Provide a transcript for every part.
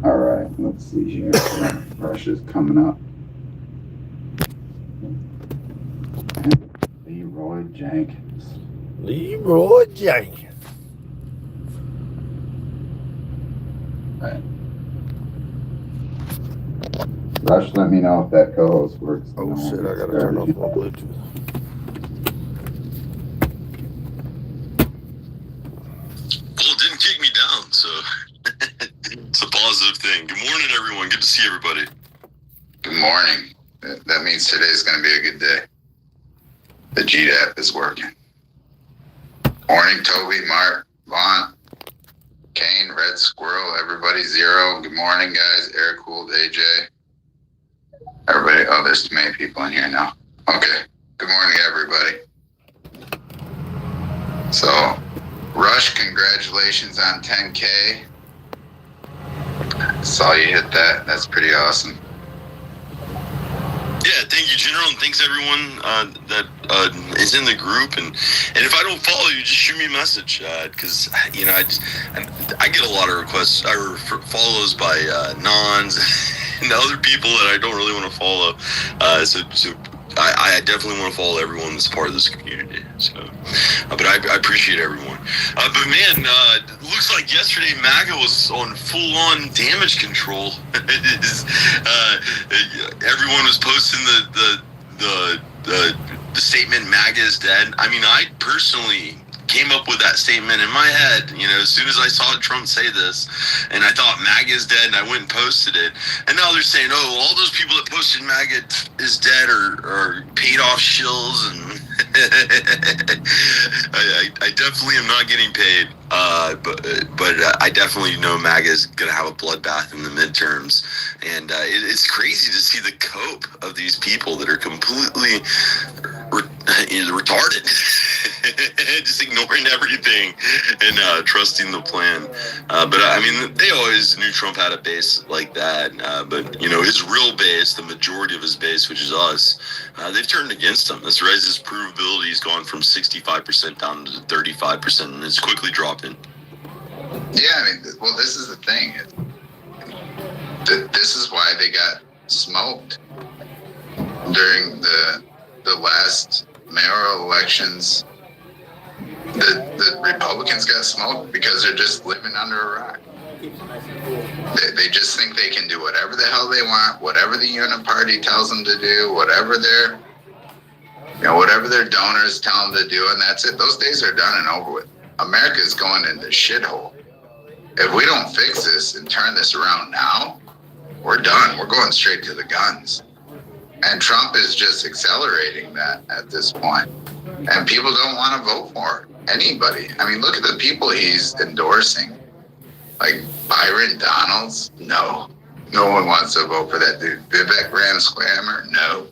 All right, let's see here. Russia's coming up. And Leroy Jenkins. Leroy Jenkins. Right. Rush, let me know if that co-host works. Oh shit, I gotta turn off my Bluetooth. Well, it didn't kick me down, so it's a positive thing. Good morning, everyone. Good to see everybody. Good morning. That means today's going to be a good day. The GDAP is working. Morning, Toby, Mark, Vaughn, Kane, Red Squirrel, everybody, Zero. Good morning, guys. Eric Gould, AJ. Everybody. Oh, there's too many people in here now. Okay. Good morning, everybody. So, Rush, congratulations on 10K. Saw you hit that. That's pretty awesome. Yeah, thank you, General, and thanks everyone that is in the group. And if I don't follow you, just shoot me a message because I get a lot of requests or follows by nons and other people that I don't really want to follow. So I definitely want to follow everyone that's part of this community. So, but I appreciate everyone. But man, looks like yesterday MAGA was on full-on damage control. Everyone was posting the statement "MAGA is dead." I mean, I personally came up with that statement in my head, as soon as I saw Trump say this, and I thought MAGA is dead, and I went and posted it. And now they're saying, oh, all those people that posted MAGA is dead are paid off shills, and I definitely am not getting paid. But I definitely know MAGA is going to have a bloodbath in the midterms, and it's crazy to see the cope of these people that are completely retarded, just ignoring everything and trusting the plan. But I mean, they always knew Trump had a base like that. But his real base, the majority of his base, which is us, they've turned against him. That's right. His provability has gone from 65% down to 35%, and it's quickly dropping. Yeah, I mean, well, this is the thing. This is why they got smoked during the last mayoral elections. The Republicans got smoked because they're just living under a rock. They just think they can do whatever the hell they want, whatever the uniparty tells them to do, whatever their donors tell them to do, and that's it. Those days are done and over with. America is going into shithole. If we don't fix this and turn this around now, we're done. We're going straight to the guns. And Trump is just accelerating that at this point. And people don't want to vote for anybody. I mean, look at the people he's endorsing. Like Byron Donalds? No. No one wants to vote for that dude. Vivek Ramaswamy? No.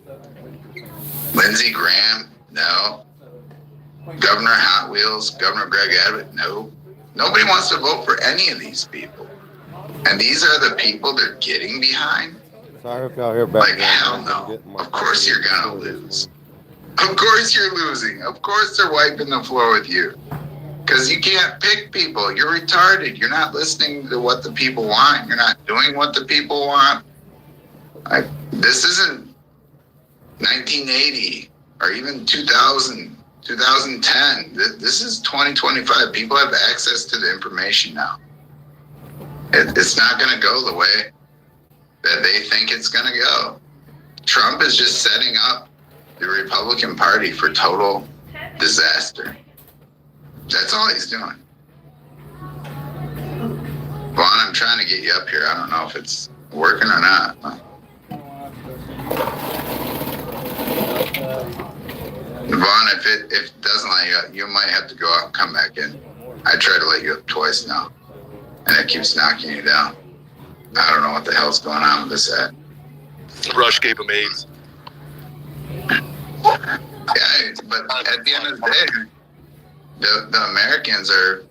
Lindsey Graham? No. Governor Hot Wheels? Governor Greg Abbott? No. Nobody wants to vote for any of these people. And these are the people they're getting behind? Sorry if y'all hear back. Like, hell no. Of course you're going to lose. Of course you're losing. Of course they're wiping the floor with you. Because you can't pick people. You're retarded. You're not listening to what the people want. You're not doing what the people want. Like, this isn't 1980 or even 2000, 2010. This is 2025. People have access to the information now. It's not going to go the way that they think it's going to go. Trump is just setting up the Republican Party for total disaster. That's all he's doing. Vaughn, I'm trying to get you up here. I don't know if it's working or not. Vaughn, if it doesn't let you up, you might have to go out and come back in. I tried to let you up twice now, and it keeps knocking you down. I don't know what the hell's going on with this ad. Rush gave him AIDS. Yeah, but at the end of the day, the Americans are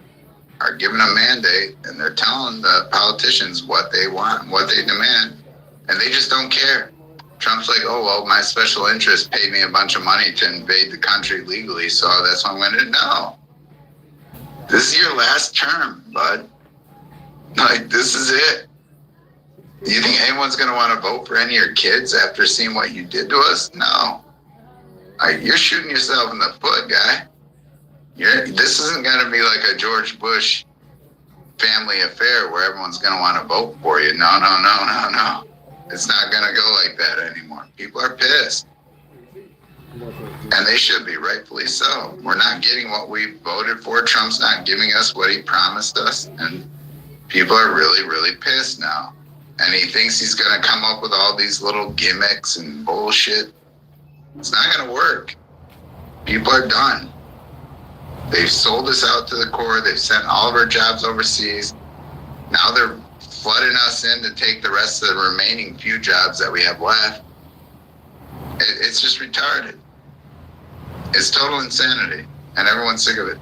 given a mandate, and they're telling the politicians what they want and what they demand, and they just don't care. Trump's like, oh, well, my special interest paid me a bunch of money to invade the country legally, so that's what I'm going to do. No. This is your last term, bud. Like, this is it. You think anyone's going to want to vote for any of your kids after seeing what you did to us? No. You're shooting yourself in the foot, guy. This isn't going to be like a George Bush family affair where everyone's going to want to vote for you. No. It's not going to go like that anymore. People are pissed. And they should be, rightfully so. We're not getting what we voted for. Trump's not giving us what he promised us. And people are really, really pissed now. And he thinks he's going to come up with all these little gimmicks and bullshit. It's not going to work. People are done. They've sold us out to the core. They've sent all of our jobs overseas. Now they're flooding us in to take the rest of the remaining few jobs that we have left. It's just retarded. It's total insanity. And everyone's sick of it.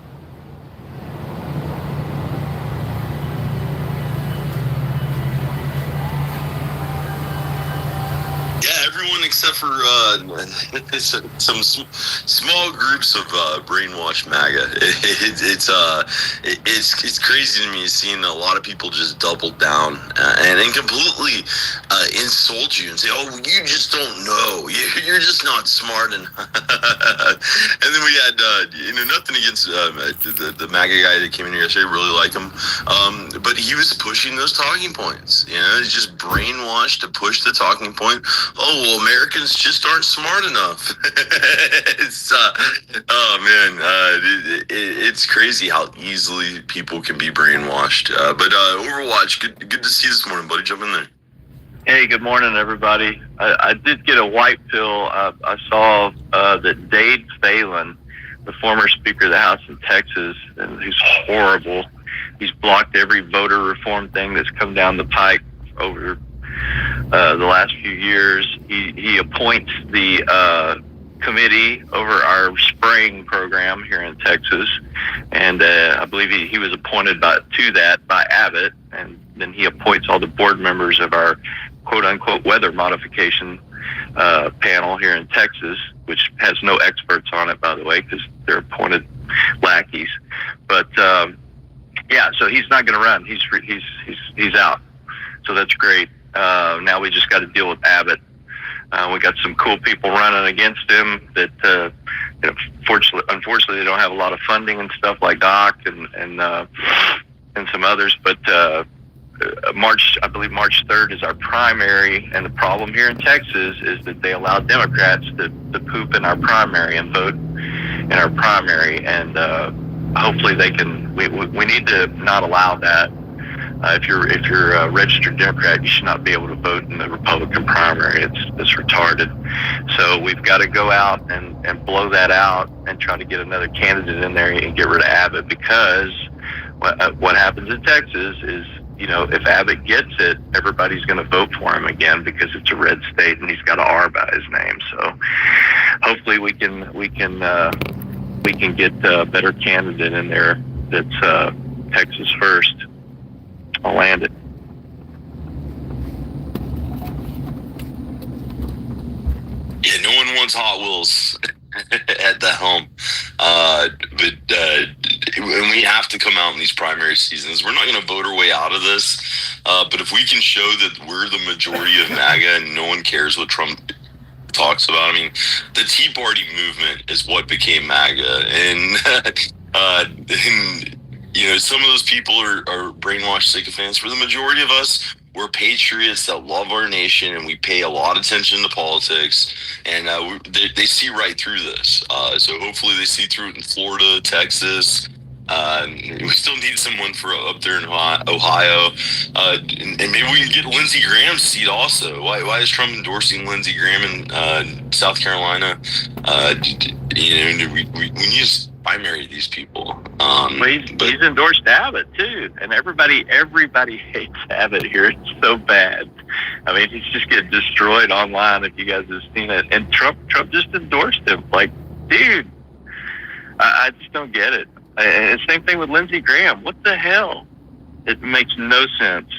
Yeah, everyone except for some small groups of brainwashed MAGA. It's crazy to me seeing a lot of people just double down and completely insult you and say, "Oh, you just don't know. You're just not smart enough." And then we had nothing against the MAGA guy that came in here yesterday. Really like him, but he was pushing those talking points. He's just brainwashed to push the talking point. Oh, well, Americans just aren't smart enough. It's crazy how easily people can be brainwashed. But Overwatch, good to see you this morning, buddy. Jump in there. Hey, good morning, everybody. I did get a white pill. I saw that Dade Phelan, the former Speaker of the House in Texas, and who's horrible. He's blocked every voter reform thing that's come down the pike over the last few years. He appoints the committee over our spraying program here in Texas, and I believe he was appointed to that by Abbott, and then he appoints all the board members of our quote-unquote weather modification panel here in Texas, which has no experts on it, by the way, because they're appointed lackeys. But so he's not going to run. He's out. So that's great. Now we just got to deal with Abbott. We got some cool people running against him that, unfortunately, they don't have a lot of funding and stuff like Doc and some others. But I believe March 3rd is our primary, and the problem here in Texas is that they allow Democrats to poop in our primary and vote in our primary, and hopefully they can. We need to not allow that. If you're a registered Democrat, you should not be able to vote in the Republican primary. It's retarded. So we've got to go out and blow that out and try to get another candidate in there and get rid of Abbott, because what happens in Texas is, if Abbott gets it, everybody's going to vote for him again because it's a red state and he's got an R by his name. So hopefully we can get a better candidate in there that's Texas first. I'll land it. Yeah, no one wants Hot Wheels at the helm. And we have to come out in these primary seasons. We're not going to vote our way out of this. But if we can show that we're the majority of MAGA and no one cares what Trump talks about. I mean, the Tea Party movement is what became MAGA. And some of those people are brainwashed sycophants. For the majority of us, we're patriots that love our nation, and we pay a lot of attention to politics, and they see right through this. So hopefully they see through it in Florida, Texas. We still need someone for up there in Ohio. And maybe we can get Lindsey Graham's seat also. Why is Trump endorsing Lindsey Graham in South Carolina? We need to primary these people. He's endorsed Abbott too, and everybody hates Abbott here. It's so bad. I mean, he's just getting destroyed online. If you guys have seen it, and Trump just endorsed him. Like, dude, I just don't get it. And same thing with Lindsey Graham. What the hell? It makes no sense.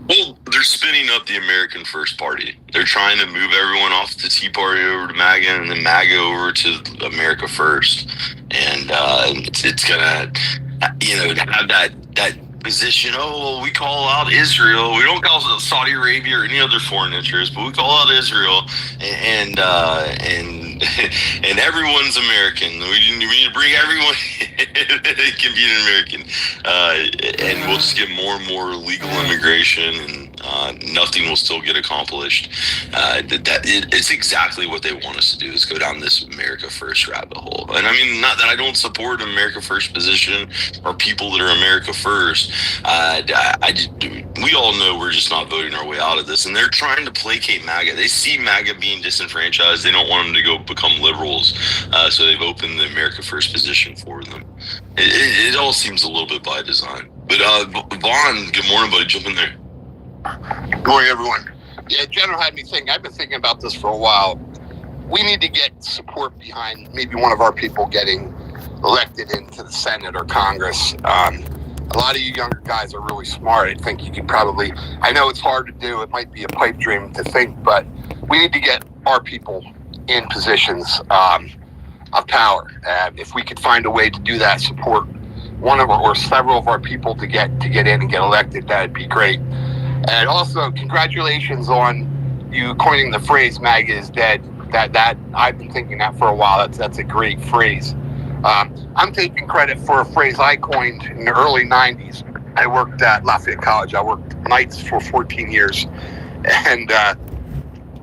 Well, they're spinning up the American First Party. They're trying to move everyone off the Tea Party over to MAGA, and then MAGA over to America First. And it's gonna, have that position. Oh, well, we call out Israel. We don't call Saudi Arabia or any other foreign interest, but we call out Israel, and and everyone's American. We need to bring everyone that can be an American, and we'll just get more and more legal immigration, and nothing will still get accomplished. It's exactly what they want us to do, is go down this America First rabbit hole. And I mean, not that I don't support America First position or people that are America First. We all know we're just not voting our way out of this, and they're trying to placate MAGA. They see MAGA being disenfranchised. They don't want them to go become liberals, so they've opened the America First position for them. It all seems a little bit by design. But Vaughn, good morning, buddy. Jump in there. Good morning, everyone. Yeah, General had me thinking. I've been thinking about this for a while. We need to get support behind maybe one of our people getting elected into the Senate or Congress. A lot of you younger guys are really smart. I think you could probably, I know it's hard to do. It might be a pipe dream to think, but we need to get our people in positions of power. If we could find a way to do that, support one of our, or several of our people to get in and get elected, that'd be great. And also, congratulations on you coining the phrase "MAGA is dead." That I've been thinking that for a while. That's a great phrase. I'm taking credit for a phrase I coined in the early '90s. I worked at Lafayette College. I worked nights for 14 years, and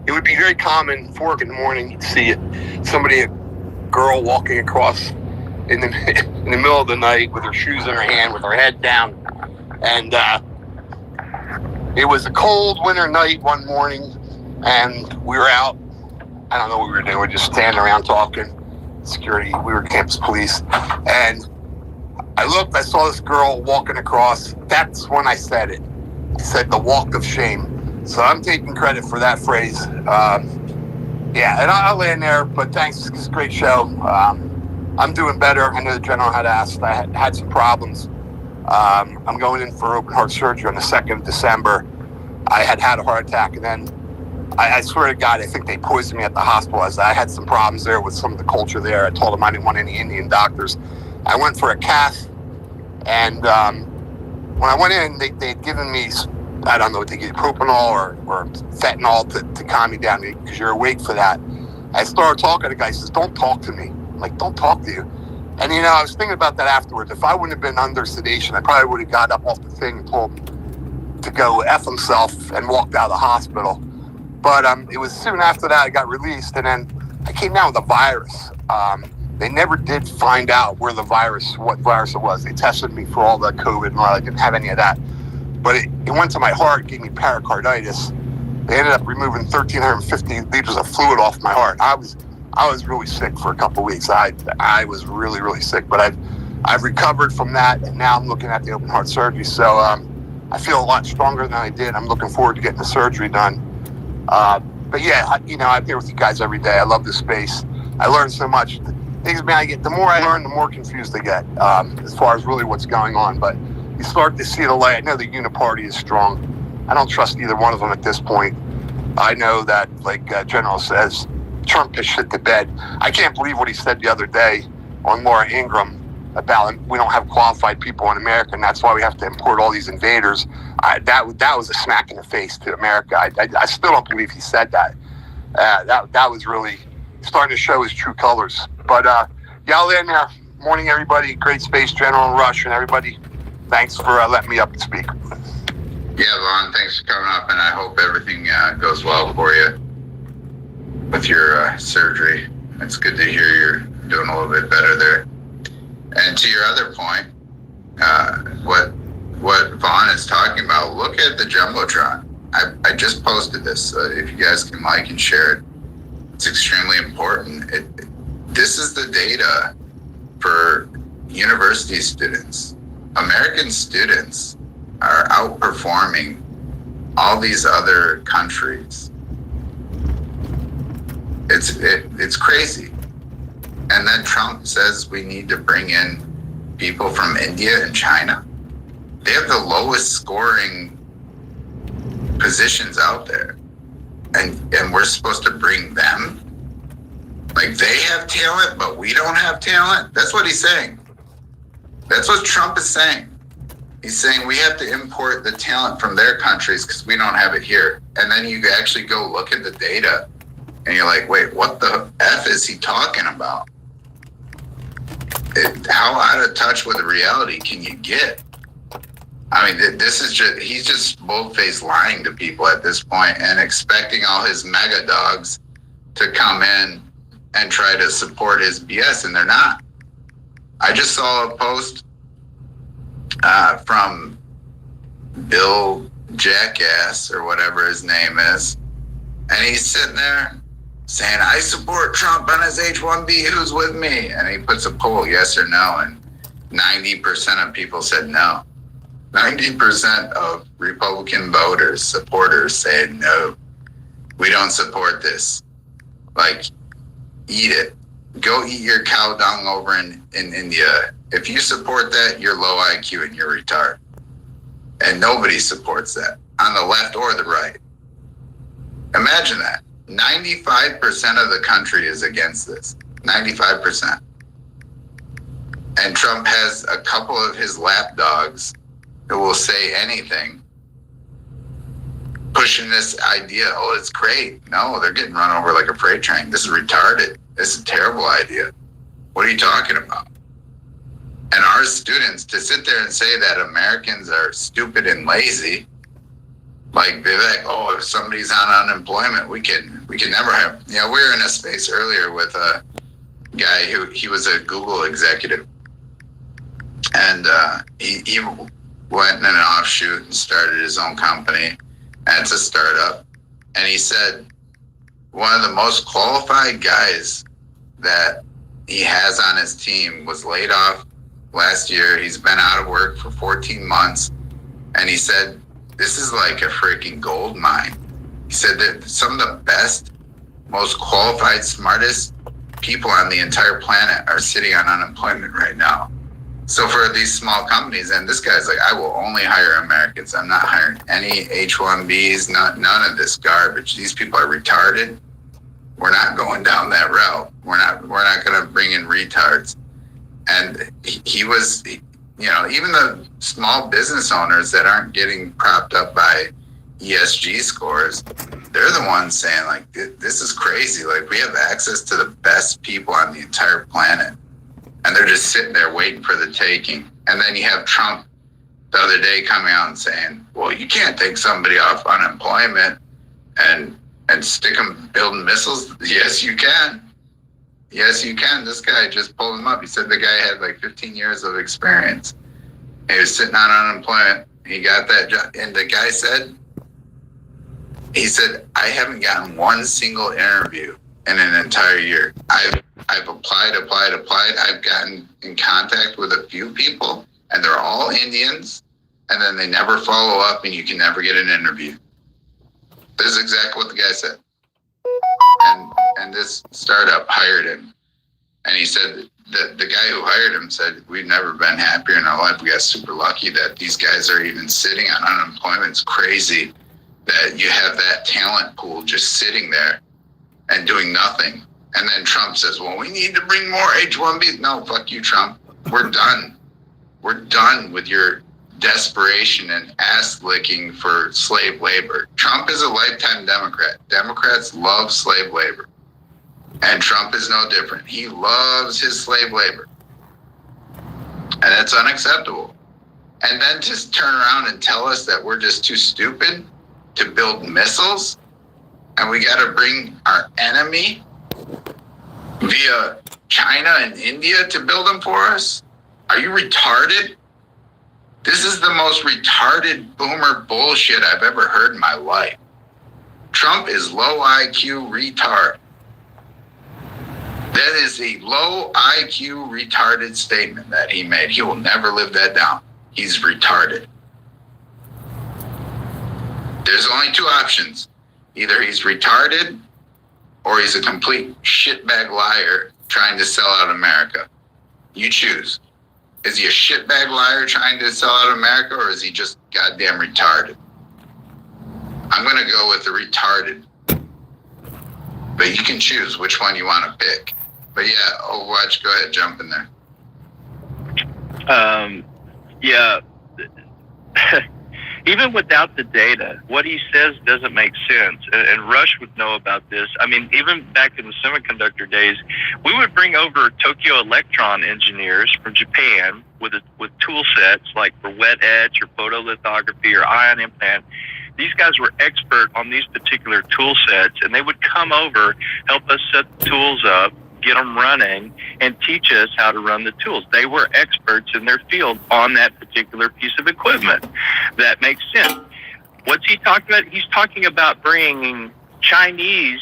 it would be very common, 4 o'clock in the morning, you'd see a girl walking across in the middle of the night with her shoes in her hand, with her head down, and it was a cold winter night one morning, and we were out. I don't know what we were doing. We were just standing around talking. Security, we were campus police. And I looked, I saw this girl walking across. That's when I said it. I said the walk of shame. So I'm taking credit for that phrase. Yeah, and I'll land there, but thanks. It's a great show. I'm doing better. I know the general had asked. I had some problems. I'm going in for open heart surgery on the 2nd of December. I had a heart attack, and then I swear to God, I think they poisoned me at the hospital. As I had some problems there with some of the culture there. I told them I didn't want any Indian doctors. I went for a cath, and when I went in, they had given me, I don't know what they gave, propanol or fentanyl to calm me down, because you're awake for that. I started talking to the guy. He says, "Don't talk to me." I'm like, "Don't talk to you." And, I was thinking about that afterwards. If I wouldn't have been under sedation, I probably would have got up off the thing and told him to go F himself and walked out of the hospital. But it was soon after that I got released, and then I came down with a virus. They never did find out what virus it was. They tested me for all the COVID and all. I didn't have any of that. But it went to my heart, gave me pericarditis. They ended up removing 1,350 liters of fluid off my heart. I was really sick for a couple of weeks. I was really, really sick, but I've recovered from that, and now I'm looking at the open heart surgery. So I feel a lot stronger than I did. I'm looking forward to getting the surgery done. But yeah, I'm here with you guys every day. I love this space. I learn so much. The more I learn, the more confused I get as far as really what's going on. But you start to see the light. I know the Uniparty is strong. I don't trust either one of them at this point. I know that, like General says, Trump has shit the bed. I can't believe what he said the other day on Laura Ingraham about we don't have qualified people in America, and that's why we have to import all these invaders. That was a smack in the face to America. I still don't believe he said that. That was really starting to show his true colors. But yeah, I'll end there. Morning, everybody. Great space, General and Rush, and everybody. Thanks for letting me up and speak. Yeah, Vaughn, thanks for coming up, and I hope everything goes well for you with your surgery. It's good to hear you're doing a little bit better there. And to your other point, what Vaughn is talking about, look at the Jumbotron. I just posted this. If you guys can like and share it, it's extremely important. This is the data for university students. American students are outperforming all these other countries. It's crazy. And then Trump says we need to bring in people from India and China. They have the lowest scoring positions out there. And we're supposed to bring them? Like, they have talent, but we don't have talent? That's what he's saying. That's what Trump is saying. He's saying we have to import the talent from their countries because we don't have it here. And then you actually go look at the data and you're like, wait, what the F is he talking about? How out of touch with reality can you get? I mean, this is just, he's just bold-faced lying to people at this point and expecting all his MAGA dogs to come in and try to support his BS, and they're not. I just saw a post from Bill Jackass, or whatever his name is, and he's sitting there saying, I support Trump on his H-1B, who's with me? And he puts a poll, yes or no, and 90% of people said no. 90% of Republican voters, supporters said no. We don't support this. Like, eat it. Go eat your cow dung over in India. If you support that, you're low IQ and you're retarded. And nobody supports that, on the left or the right. Imagine that. 95% of the country is against this. 95%. And Trump has a couple of his lapdogs who will say anything, pushing this idea, oh, it's great. No, they're getting run over like a freight train. This is retarded. This is a terrible idea. What are you talking about? And our students, to sit there and say that Americans are stupid and lazy, like Vivek, oh, if somebody's on unemployment, we can never have, we were in a space earlier with a guy he was a Google executive. And he went in an offshoot and started his own company, and it's a startup. And he said one of the most qualified guys that he has on his team was laid off last year. He's been out of work for 14 months. And he said, this is like a freaking gold mine. He said that some of the best, most qualified, smartest people on the entire planet are sitting on unemployment right now. So for these small companies, and this guy's like, I will only hire Americans. I'm not hiring any H-1Bs, none of this garbage. These people are retarded. We're not going down that route. We're not going to bring in retards. And he was, even the small business owners that aren't getting propped up by ESG scores, they're the ones saying, like, this is crazy. Like, we have access to the best people on the entire planet. And they're just sitting there waiting for the taking. And then you have Trump the other day coming out and saying, well, you can't take somebody off unemployment and stick them building missiles. Yes, you can. Yes, you can. This guy just pulled him up. He said the guy had like 15 years of experience. He was sitting on unemployment. He got that job. And the guy said, I haven't gotten one single interview in an entire year. I've applied. I've gotten in contact with a few people, and they're all Indians, and then they never follow up, and you can never get an interview. This is exactly what the guy said. And this startup hired him. And he said that the guy who hired him said, we've never been happier in our life. We got super lucky that these guys are even sitting on unemployment. It's crazy that you have that talent pool just sitting there and doing nothing. And then Trump says, well, we need to bring more H-1Bs. No, fuck you, Trump. We're done. We're done with your desperation and ass licking for slave labor. Trump is a lifetime Democrat. Democrats love slave labor. And Trump is no different. He loves his slave labor. And it's unacceptable. And then just turn around and tell us that we're just too stupid to build missiles, and we got to bring our enemy via China and India to build them for us? Are you retarded? This is the most retarded boomer bullshit I've ever heard in my life. Trump is low IQ retard. That is a low IQ retarded statement that he made. He will never live that down. He's retarded. There's only two options. Either he's retarded or he's a complete shitbag liar trying to sell out America. You choose. Is he a shitbag liar trying to sell out America, or is he just goddamn retarded? I'm going to go with the retarded. But you can choose which one you want to pick. But yeah, Overwatch, go ahead, jump in there. even without the data, what he says doesn't make sense. And Rush would know about this. I mean, even back in the semiconductor days, we would bring over Tokyo Electron engineers from Japan with tool sets like for wet etch or photolithography or ion implant. These guys were expert on these particular tool sets, and they would come over, help us set the tools up, get them running, and teach us how to run the tools. They were experts in their field on that particular piece of equipment. That makes sense. What's he talking about? He's talking about bringing Chinese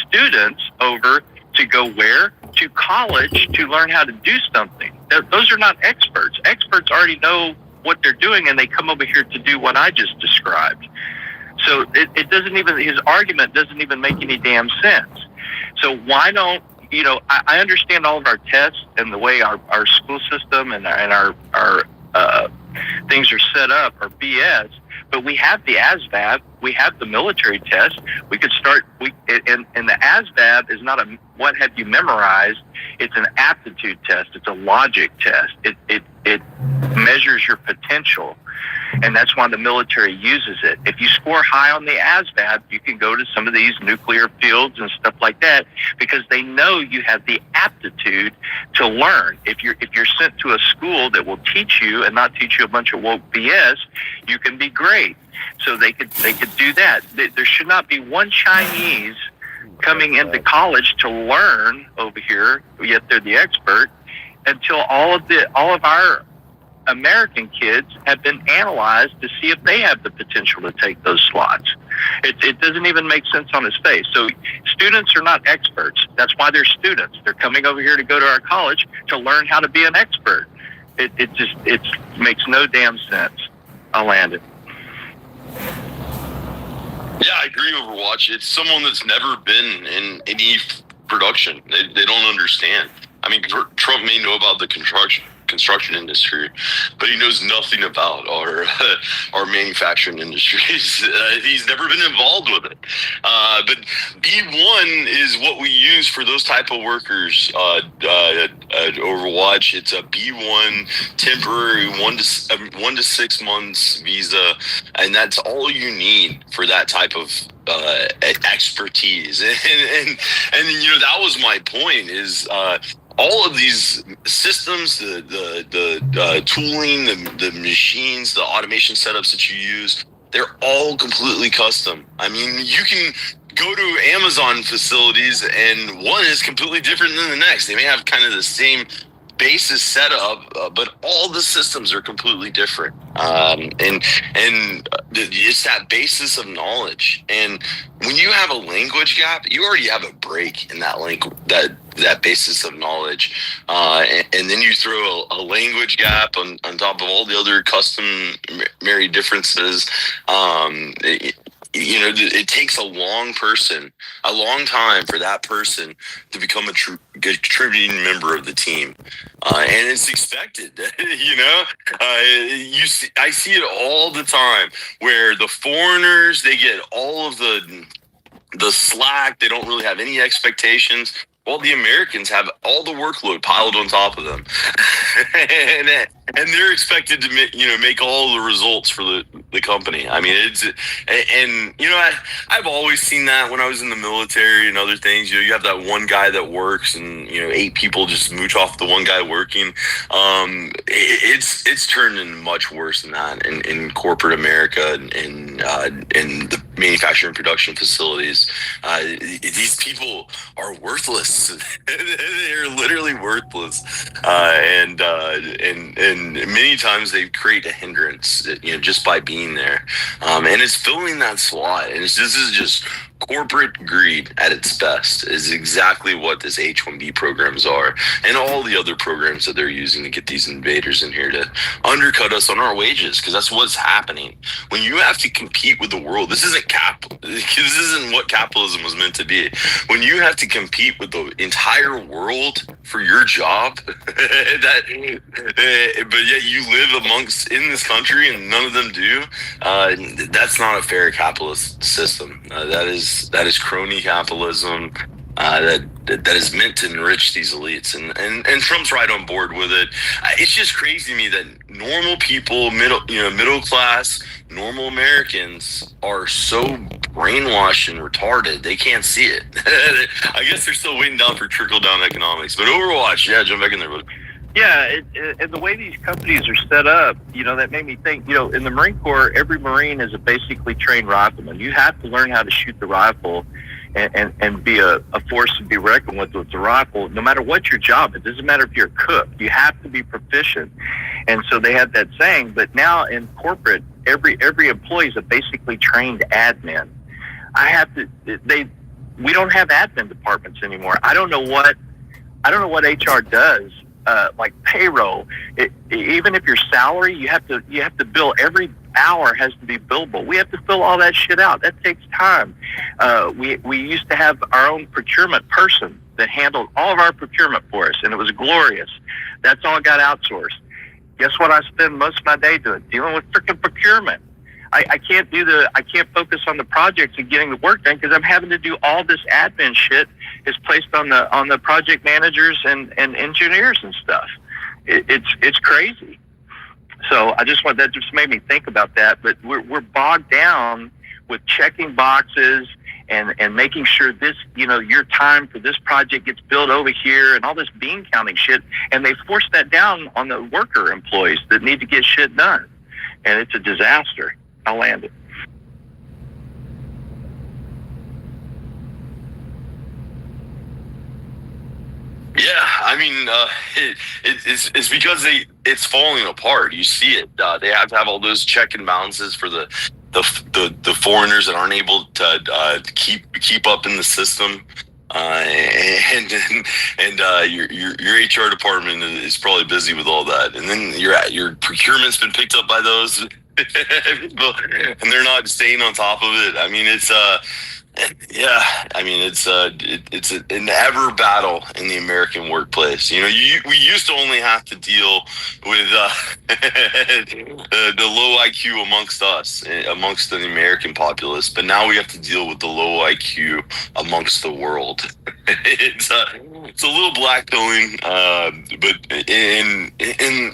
students over to go where? To college to learn how to do something. Those are not experts. Experts already know what they're doing, and they come over here to do what I just described. So it doesn't even, his argument doesn't even make any damn sense. So why don't, I understand all of our tests and the way our school system and our things are set up are BS, but we have the ASVAB, we have the military test. We could start, and the ASVAB is not a what have you memorized, it's an aptitude test, it's a logic test. It measures your potential, and that's why the military uses it. If you score high on the ASVAB, you can go to some of these nuclear fields and stuff like that because they know you have the aptitude to learn. If you're sent to a school that will teach you and not teach you a bunch of woke BS, you can be great. So they could do that. There should not be one Chinese coming into college to learn over here, yet they're the expert, until all of our American kids have been analyzed to see if they have the potential to take those slots. It doesn't even make sense on its face. So students are not experts. That's why they're students. They're coming over here to go to our college to learn how to be an expert. It makes no damn sense. I'll land it. Yeah, I agree, Overwatch. It's someone that's never been in any production. They don't understand. I mean, Trump may know about the construction industry, but he knows nothing about our manufacturing industries. He's never been involved with it. But B1 is what we use for those type of workers. At Overwatch, it's a B1 temporary 1 to 6 months visa, and that's all you need for that type of expertise. And that was my point. Is all of these systems, the tooling, the machines, the automation setups that you use, they're all completely custom. I mean, you can go to Amazon facilities and one is completely different than the next. They may have kind of the same basis setup, but all the systems are completely different. And it's that basis of knowledge. And when you have a language gap, you already have a break in that that basis of knowledge. And then you throw a language gap on top of all the other customary differences. It takes a long time for that person to become a contributing member of the team. And it's expected, I see it all the time where the foreigners, they get all of the slack. They don't really have any expectations. Well, the Americans have all the workload piled on top of them, and they're expected to make all the results for the company. I mean, I've always seen that when I was in the military and other things. You have that one guy that works, and 8 people just mooch off the one guy working. It's turned in much worse than that in corporate America and in the manufacturing production facilities. These people are worthless. They're literally worthless, and many times they create a hindrance, just by being there, and it's filling that slot. And this is just corporate greed at its best. Is exactly what this H-1B programs are, and all the other programs that they're using to get these invaders in here to undercut us on our wages, because that's what's happening. When you have to compete with the world, this isn't this isn't what capitalism was meant to be. When you have to compete with the entire world for your job, but yet you live in this country and none of them do, that's not a fair capitalist system. That is crony capitalism. That that is meant to enrich these elites, and Trump's right on board with it. It's just crazy to me that normal people, middle class, normal Americans are so brainwashed and retarded they can't see it. I guess they're still waiting down for trickle down economics. But Overwatch, yeah, jump back in there, buddy. Yeah, and the way these companies are set up, that made me think, in the Marine Corps, every Marine is a basically trained rifleman. You have to learn how to shoot the rifle and be a force to be reckoned with the rifle, no matter what your job is. It doesn't matter if you're a cook. You have to be proficient. And so they have that saying, but now in corporate, every employee is a basically trained admin. We don't have admin departments anymore. I don't know what HR does. Like payroll, even if your salary, you have to bill every hour has to be billable. We have to fill all that shit out. That takes time. We used to have our own procurement person that handled all of our procurement for us, and it was glorious. That's all got outsourced. Guess what I spend most of my day doing? Dealing with freaking procurement. I can't focus on the projects and getting the work done because I'm having to do all this admin shit is placed on the project managers and engineers and stuff. It's crazy. So that just made me think about that. But we're bogged down with checking boxes and making sure this, your time for this project gets billed over here and all this bean counting shit. And they force that down on the worker employees that need to get shit done. And it's a disaster. I'll land it. Yeah, I mean, it's because it's falling apart. You see it. They have to have all those check and balances for the foreigners that aren't able to keep up in the system. And your HR department is probably busy with all that, and then your procurement's been picked up by those, and they're not staying on top of it. I mean, it's it's an ever battle in the American workplace. We used to only have to deal with the low IQ amongst the American populace, but now we have to deal with the low IQ amongst the world. It's a little blackpilling, but and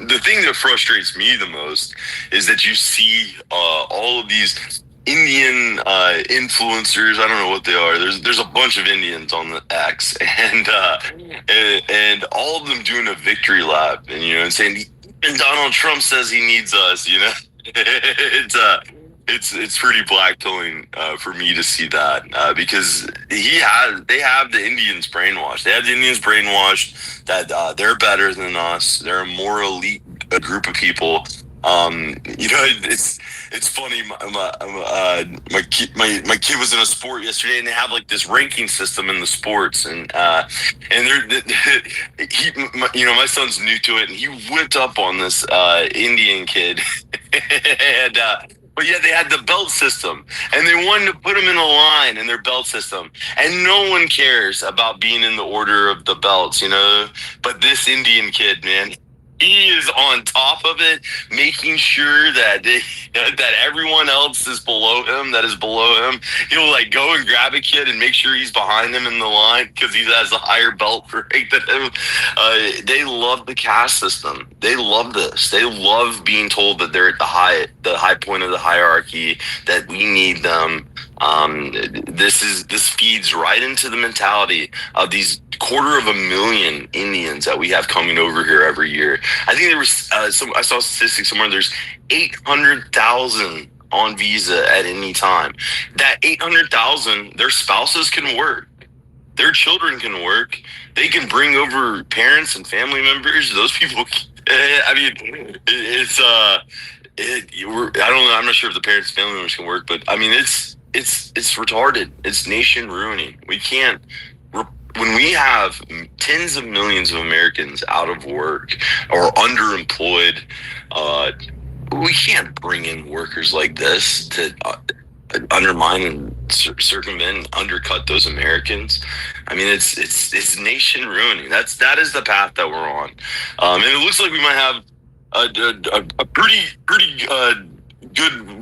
the thing that frustrates me the most is that you see all of these Indian influencers. I don't know what they are. There's a bunch of Indians on the X, and all of them doing a victory lap, and saying, and Donald Trump says he needs us. It's pretty blackpilling for me to see that because they have the Indians brainwashed. They have the Indians brainwashed that they're better than us. They're a more elite group of people. It's funny. My kid was in a sport yesterday, and they have like this ranking system in the sports, and my son's new to it, and he whipped up on this Indian kid, and but yeah, they had the belt system, and they wanted to put him in a line in their belt system, and no one cares about being in the order of the belts, but this Indian kid, man, he is on top of it, making sure that that everyone else is below him. He'll like go and grab a kid and make sure he's behind him in the line because he has a higher belt rank than him. They love the caste system. They love this. They love being told that they're at the high point of the hierarchy, that we need them. This feeds right into the mentality of these 250,000 Indians that we have coming over here every year. I think there was I saw statistics somewhere. There's 800,000 on visa at any time. That 800,000, their spouses can work, their children can work, they can bring over parents and family members. Those people. I mean, it's I don't know. I'm not sure if the parents and family members can work, but I mean, it's retarded. It's nation ruining. We can't. When we have tens of millions of Americans out of work or underemployed, we can't bring in workers like this to undermine and circumvent and undercut those Americans. I mean, it's nation ruining. That is the path that we're on, and it looks like we might have a pretty good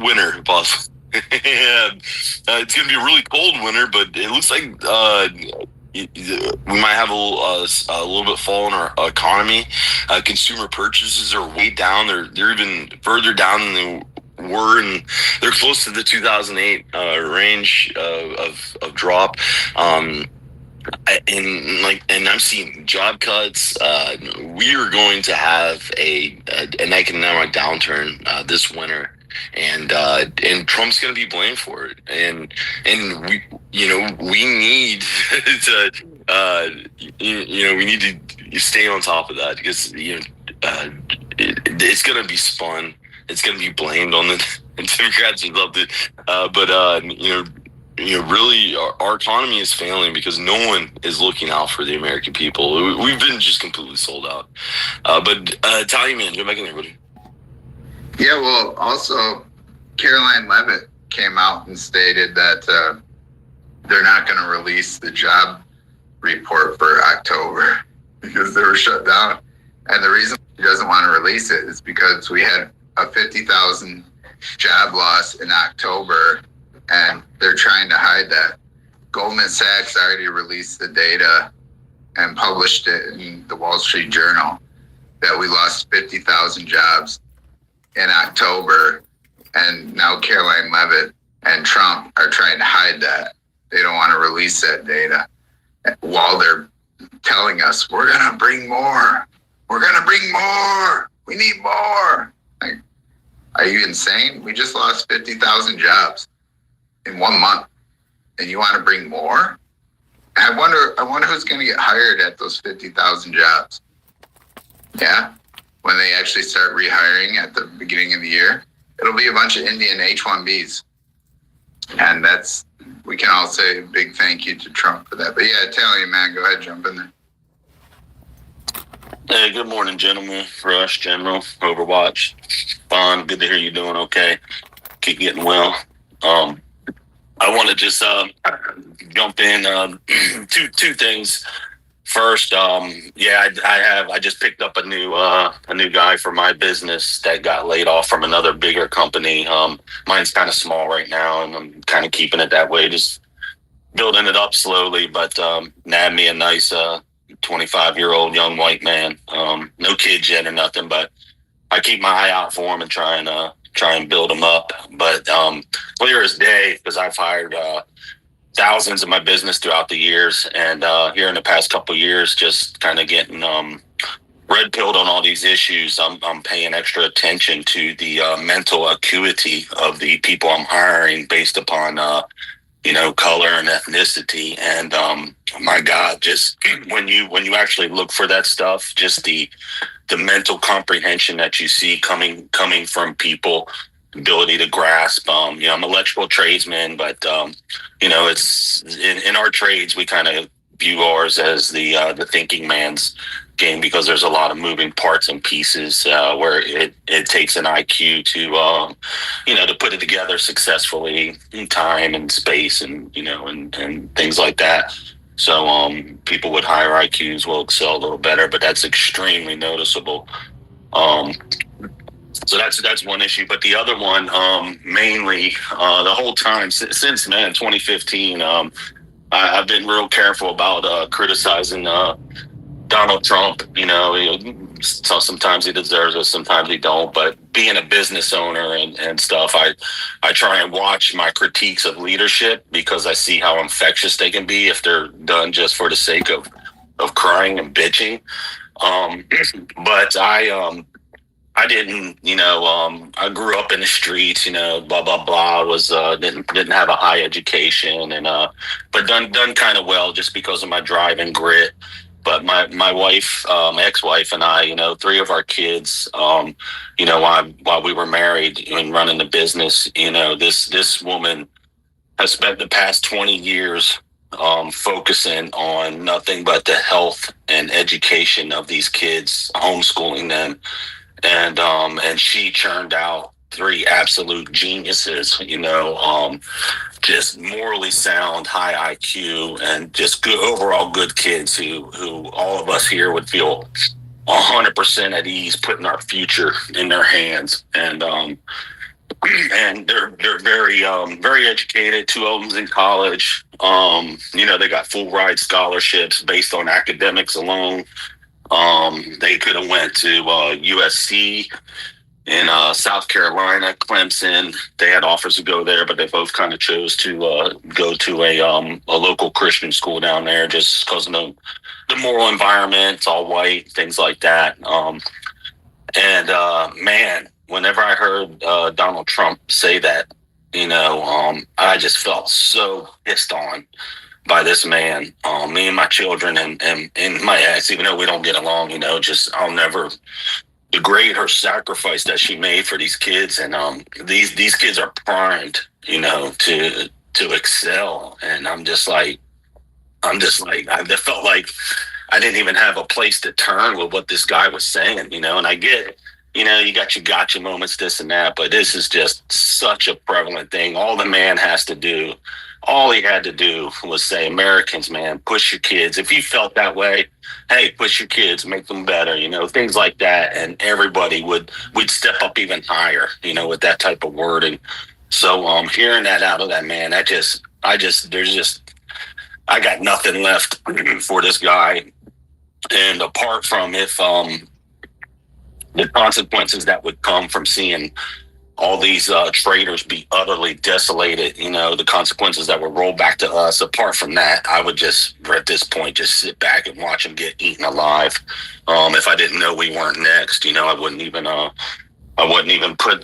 winter, possibly. It's going to be a really cold winter, but it looks like we might have a little bit fall in our economy. Consumer purchases are way down. They're even further down than they were, and they're close to the 2008 range of drop. And I'm seeing job cuts. We are going to have an economic downturn this winter, and Trump's going to be blamed for it. And we need to we need to stay on top of that, because it's going to be spun. It's going to be blamed on the Democrats. Would love it, really, our economy is failing because no one is looking out for the American people. We've been just completely sold out. But Italian man, jump back in there, buddy. Yeah, well, also, Caroline Leavitt came out and stated that they're not going to release the job report for October because they were shut down. And the reason she doesn't want to release it is because we had a 50,000 job loss in October, and they're trying to hide that. Goldman Sachs already released the data and published it in the Wall Street Journal that we lost 50,000 jobs in October. And now Caroline Leavitt and Trump are trying to hide that. They don't want to release that data while they're telling us, we're going to bring more. We're going to bring more. We need more. Like, are you insane? We just lost 50,000 jobs in 1 month, and you want to bring more? I wonder who's going to get hired at those 50,000 jobs. Yeah, when they actually start rehiring at the beginning of the year, it'll be a bunch of Indian H-1Bs, and we can all say a big thank you to Trump for that. But yeah, Italian man, go ahead, jump in there. Hey, good morning, gentlemen. Rush, General, Overwatch. Fun. Good to hear you doing okay. Keep getting well. I want to just jump in. Two things. First, I just picked up a new guy for my business that got laid off from another bigger company. Mine's kind of small right now, and I'm kind of keeping it that way, just building it up slowly. But nabbed me a nice 25-year-old young white man. No kids yet or nothing, but I keep my eye out for him and try and build him up. But clear as day, because I've hired thousands of my business throughout the years, and here in the past couple of years, just kind of getting red pilled on all these issues. I'm paying extra attention to the mental acuity of the people I'm hiring based upon color and ethnicity. And my God, just when you actually look for that stuff, just the mental comprehension that you see coming from people, ability to grasp. I'm an electrical tradesman, but it's in our trades, we kind of view ours as the thinking man's game, because there's a lot of moving parts and pieces where it takes an IQ to put it together successfully in time and space and and things like that. So people with higher IQs will excel a little better, but that's extremely noticeable. So that's one issue. But the other one, mainly the whole time since 2015, I've been real careful about criticizing Donald Trump. So sometimes he deserves it, sometimes he don't. But being a business owner and stuff, I try and watch my critiques of leadership, because I see how infectious they can be if they're done just for the sake of crying and bitching. But I didn't, I grew up in the streets, blah, blah, blah, didn't have a high education, and, but done kind of well just because of my drive and grit. But my wife, my ex-wife and I, 3 of our kids, while we were married and running the business, this woman has spent the past 20 years focusing on nothing but the health and education of these kids, homeschooling them. And she churned out 3 absolute geniuses, just morally sound, high IQ, and just good overall good kids who all of us here would feel 100% at ease putting our future in their hands. And and they're very educated. Two of them's in college. They got full ride scholarships based on academics alone. They could have went to USC in South Carolina, Clemson. They had offers to go there, but they both kind of chose to go to a local Christian school down there just because of the moral environment. It's all white, things like that. Man, whenever I heard Donald Trump say that, I just felt so pissed on by this man. Me and my children and my ex, even though we don't get along, I'll never degrade her sacrifice that she made for these kids. And these kids are primed, to excel. And I felt like I didn't even have a place to turn with what this guy was saying, and I get, you got your gotcha moments, this and that, but this is just such a prevalent thing. All the man has to do, all he had to do was say, Americans, man, push your kids. If you felt that way, hey, push your kids, make them better, things like that. And everybody would step up even higher, with that type of wording. So hearing that out of that man, I got nothing left for this guy. And apart from if the consequences that would come from seeing all these traitors be utterly desolated, the consequences that would roll back to us. Apart from that, I would just, at this point, just sit back and watch them get eaten alive. If I didn't know we weren't next, I wouldn't even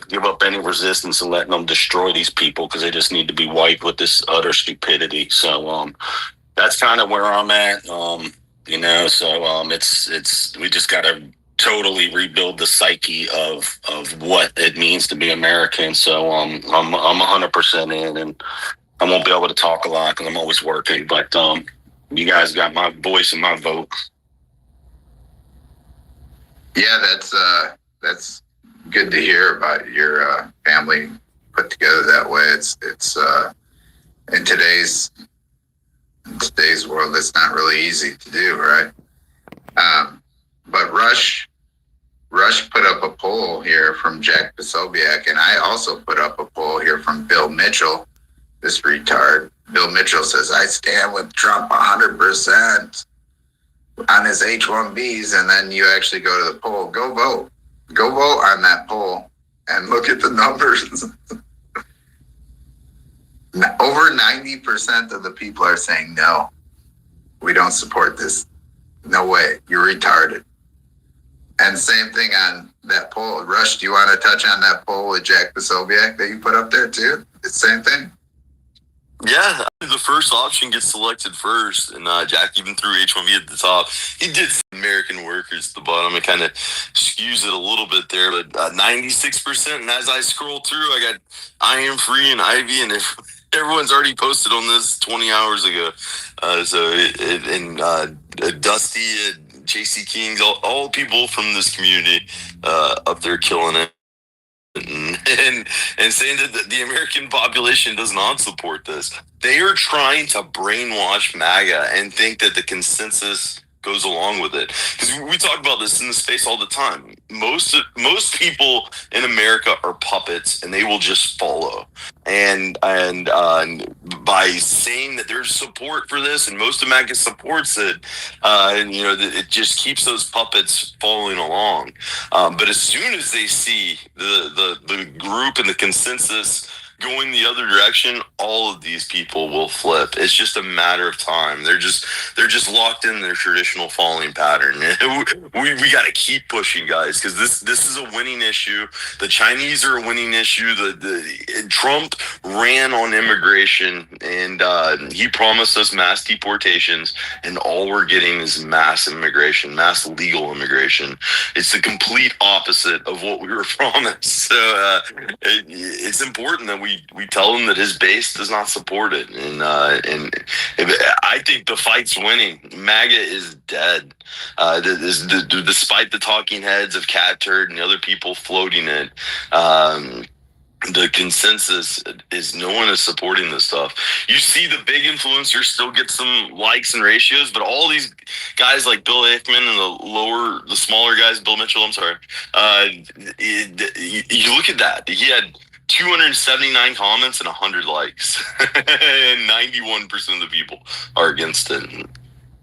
give up any resistance and letting them destroy these people, because they just need to be wiped with this utter stupidity. So that's kind of where I'm at. It's we just got to totally rebuild the psyche of what it means to be American. So I'm 100% in, and I won't be able to talk a lot because I'm always working. But you guys got my voice and my vote. Yeah, that's good to hear about your family put together that way. It's in today's world, it's not really easy to do, right? But Rush put up a poll here from Jack Posobiec, and I also put up a poll here from Bill Mitchell, this retard. Bill Mitchell says, I stand with Trump 100% on his H-1Bs, and then you actually go to the poll. Go vote on that poll and look at the numbers. Over 90% of the people are saying, no, we don't support this. No way, you're retarded. And same thing on that poll. Rush, do you want to touch on that poll with Jack Posobiec that you put up there too? It's the same thing. Yeah, the first option gets selected first, and Jack even threw H-1B at the top. He did American workers at the bottom. It kind of skews it a little bit there, but 96%. And as I scroll through, I got I Am Free and Ivy, and everyone's already posted on this 20 hours ago. Dusty, JC Kings, all people from this community up there killing it. And saying that the American population does not support this. They are trying to brainwash MAGA and think that the consensus goes along with it. Because we talk about this in the space all the time. Most people in America are puppets, and they will just follow. And by saying that there's support for this, and most of MAGA supports it, it just keeps those puppets following along. But as soon as they see the group and the consensus going the other direction, all of these people will flip. It's just a matter of time. They're just locked in their traditional falling pattern. We got to keep pushing, guys, because this is a winning issue. The Chinese are a winning issue. Trump ran on immigration, and he promised us mass deportations, and all we're getting is mass immigration, mass legal immigration. It's the complete opposite of what we were promised. So it's important that we tell him that his base does not support it, and I think the fight's winning. MAGA is dead. Despite the talking heads of Cat Turd and the other people floating it, the consensus is no one is supporting this stuff. You see the big influencers still get some likes and ratios, but all these guys like Bill Hickman and the smaller guys, Bill Mitchell, I'm sorry. You look at that. He had 279 comments and 100 likes, and 91% of the people are against it.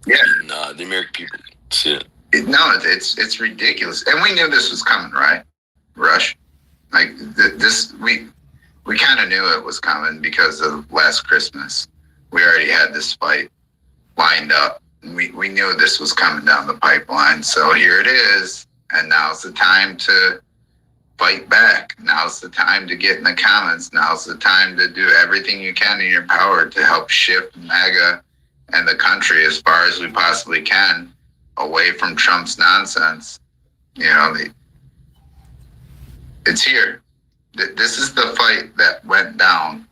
Yeah, And, the American people see it. No, it's ridiculous, and we knew this was coming, right, Rush? Like this, we kind of knew it was coming because of last Christmas. We already had this fight lined up. We knew this was coming down the pipeline. So here it is, and now's the time to fight back. Now's the time to get in the comments. Now's the time to do everything you can in your power to help shift MAGA and the country as far as we possibly can away from Trump's nonsense. It's here. This is the fight that went down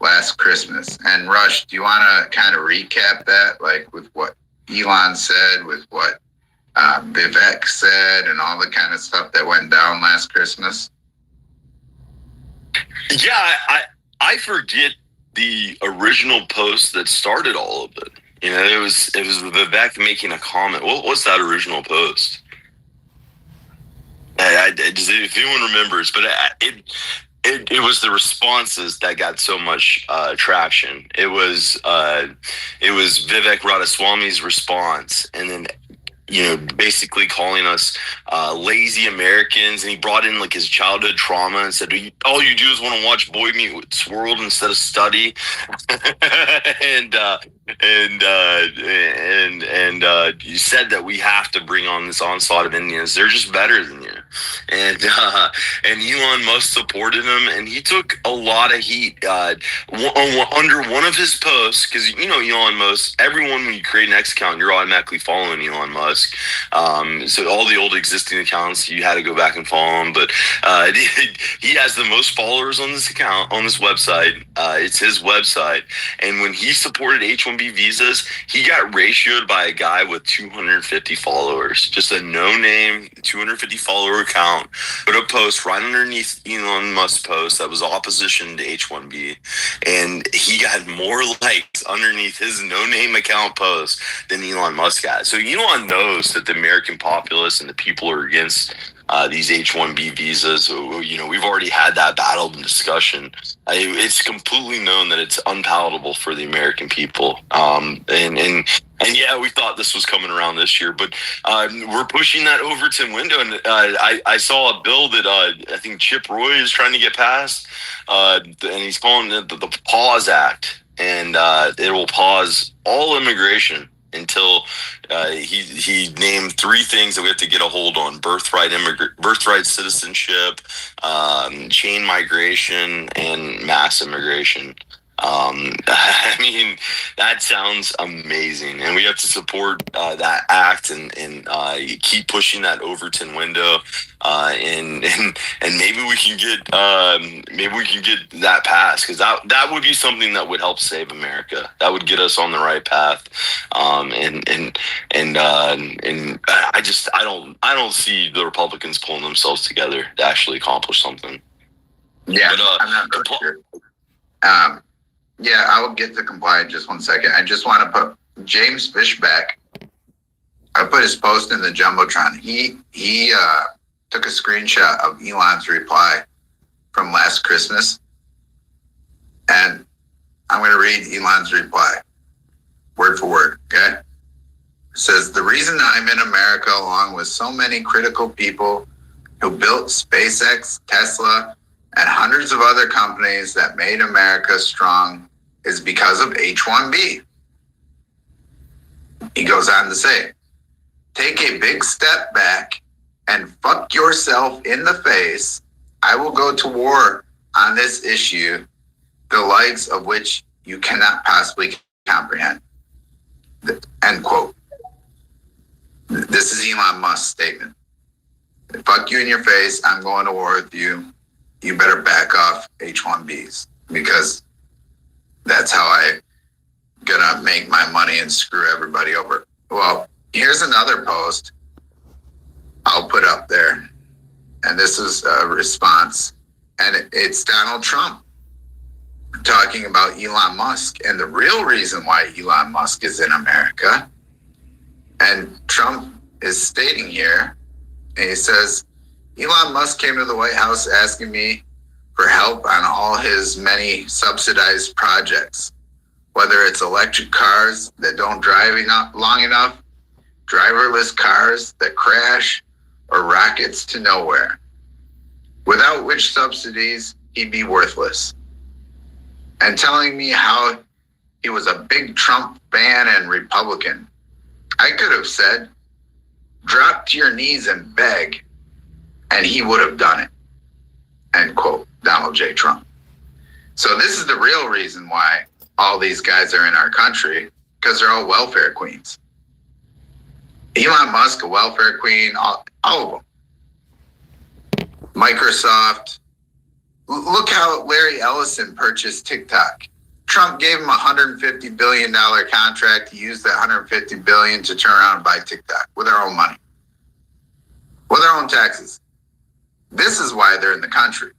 last Christmas. And Rush, do you want to kind of recap that, like with what Elon said, with what Vivek said, and all the kind of stuff that went down last Christmas? Yeah, I forget the original post that started all of it. It was Vivek making a comment. What was that original post? If anyone remembers, but it was the responses that got so much traction. It was Vivek Ramaswamy's response, and then basically calling us lazy Americans, and he brought in like his childhood trauma and said, all you do is want to watch Boy Meets World instead of study. and you said that we have to bring on this onslaught of Indians. They're just better than you. And Elon Musk supported him, and he took a lot of heat under one of his posts, because Elon Musk, everyone, when you create an X account, you're automatically following Elon Musk. So all the old existing accounts, you had to go back and follow him, but he has the most followers on this account, on this website. It's his website, and when he supported H-1B visas, he got ratioed by a guy with 250 followers, just a no-name 250 follower account, put a post right underneath Elon Musk's post that was opposition to H-1B, and he got more likes underneath his no-name account post than Elon Musk got. So Elon knows that the American populace and the people are against these H-1B visas. We've already had that battle and discussion. It's completely known that it's unpalatable for the American people. And yeah, we thought this was coming around this year, but we're pushing that Overton window. And I saw a bill that I think Chip Roy is trying to get passed, and he's calling it the Pause Act, and it will pause all immigration until he named 3 things that we have to get a hold on: birthright citizenship, chain migration, and mass immigration. I mean, that sounds amazing, and we have to support that act and keep pushing that Overton window, and maybe we can get that passed, because that would be something that would help save America. That would get us on the right path, and I don't see the Republicans pulling themselves together to actually accomplish something. Yeah, but, I'm not really sure. Yeah, I will get to comply in just 1 second. I just want to put James Fishback. I put his post in the Jumbotron. He took a screenshot of Elon's reply from last Christmas, and I'm going to read Elon's reply, word for word, okay? It says, "The reason I'm in America, along with so many critical people who built SpaceX, Tesla, and hundreds of other companies that made America strong, is because of H-1B." He goes on to say, "Take a big step back and fuck yourself in the face. I will go to war on this issue, the likes of which you cannot possibly comprehend." End quote. This is Elon Musk's statement. Fuck you in your face. I'm going to war with you. You better back off H-1Bs, because that's how I'm gonna make my money and screw everybody over. Well, here's another post I'll put up there, and this is a response, and it's Donald Trump talking about Elon Musk and the real reason why Elon Musk is in America. And Trump is stating here, and he says, "Elon Musk came to the White House asking me for help on all his many subsidized projects, whether it's electric cars that don't drive long enough, driverless cars that crash, or rockets to nowhere, without which subsidies he'd be worthless. And telling me how he was a big Trump fan and Republican. I could have said, drop to your knees and beg, and he would have done it. End quote, Donald J. Trump. So this is the real reason why all these guys are in our country, because they're all welfare queens. Elon Musk, a welfare queen, all of them. Microsoft. Look how Larry Ellison purchased TikTok. Trump gave him a $150 billion contract to use that $150 billion to turn around and buy TikTok with our own money, with our own taxes. This is why they're in the country.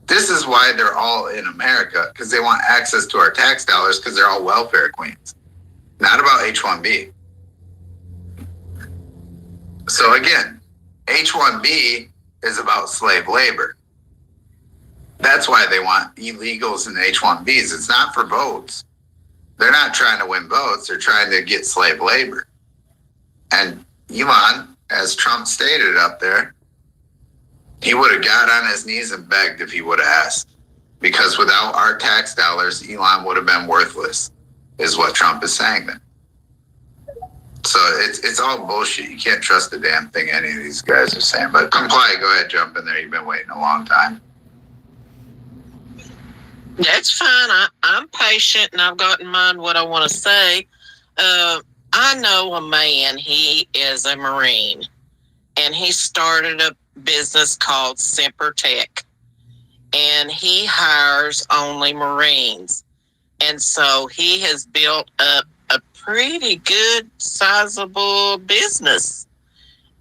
This is why they're all in America, because they want access to our tax dollars, because they're all welfare queens. Not about H-1B. So again, H-1B is about slave labor. That's why they want illegals and H-1Bs. It's not for votes. They're not trying to win votes. They're trying to get slave labor. And Elon, as Trump stated up there, he would have got on his knees and begged if he would have asked. Because without our tax dollars, Elon would have been worthless, is what Trump is saying then. So it's all bullshit. You can't trust a damn thing any of these guys are saying. But comply, go ahead, jump in there. You've been waiting a long time. That's fine. I'm patient, and I've got in mind what I want to say. I know a man. He is a Marine, and he started a business called Semper Tech, and he hires only Marines. And so he has built up a pretty good, sizable business,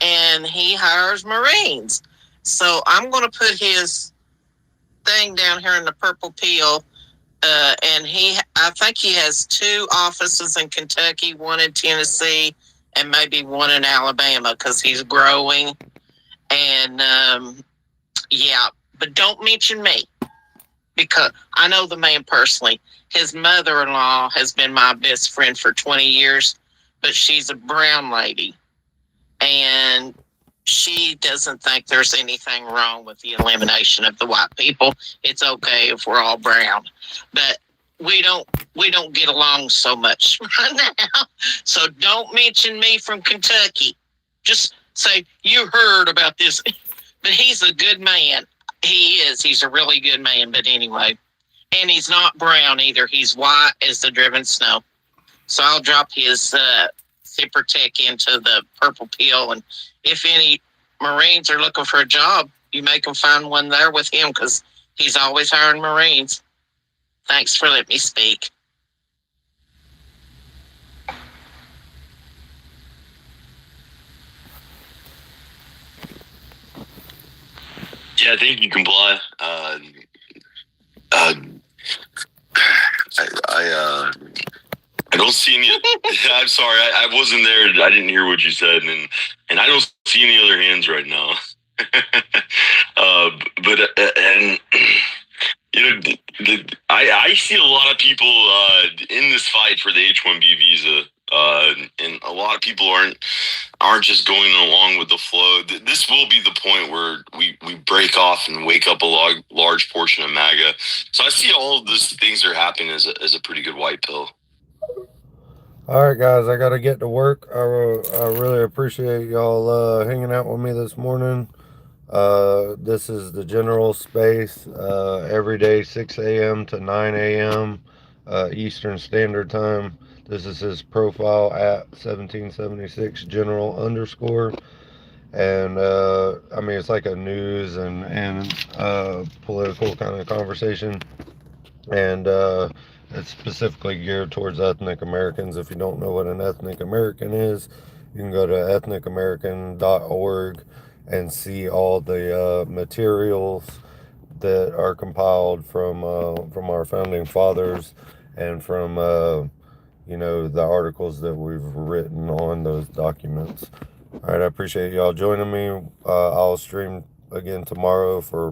and he hires Marines. So I'm going to put his thing down here in the purple pill, and I think he has 2 offices in Kentucky, 1 in Tennessee, and maybe 1 in Alabama, because he's growing. And yeah, but don't mention me, because I know the man personally. His mother-in-law has been my best friend for 20 years, but she's a brown lady, and she doesn't think there's anything wrong with the elimination of the white people. It's okay if we're all brown, but we don't get along so much right now. So don't mention me from Kentucky. Just say you heard about this. But he's a good man. He is. He's a really good man. But anyway, and he's not brown either. He's white as the driven snow. So I'll drop his Zipper Tech into the purple pill, and if any Marines are looking for a job, you make them find one there with him, because he's always hiring Marines. Thanks for letting me speak. Yeah, I think you comply. I don't see any. I'm sorry, I wasn't there. I didn't hear what you said, and I don't see any other hands right now. And you know, I see a lot of people in this fight for the H-1B visa, and a lot of people aren't just going along with the flow. This will be the point where we break off and wake up a large portion of MAGA. So I see all of these things are happening as a pretty good white pill. All right, guys, I got to get to work. I really appreciate y'all hanging out with me this morning. This is the general space, every day, 6 a.m. to 9 a.m. Eastern Standard Time. This is his profile at 1776 general _. And, I mean, it's like a news and political kind of conversation. And, it's specifically geared towards ethnic Americans. If you don't know what an ethnic American is, you can go to ethnicamerican.org and see all the materials that are compiled from our founding fathers, and from you know, the articles that we've written on those documents. All right, I appreciate y'all joining me. I'll stream again tomorrow for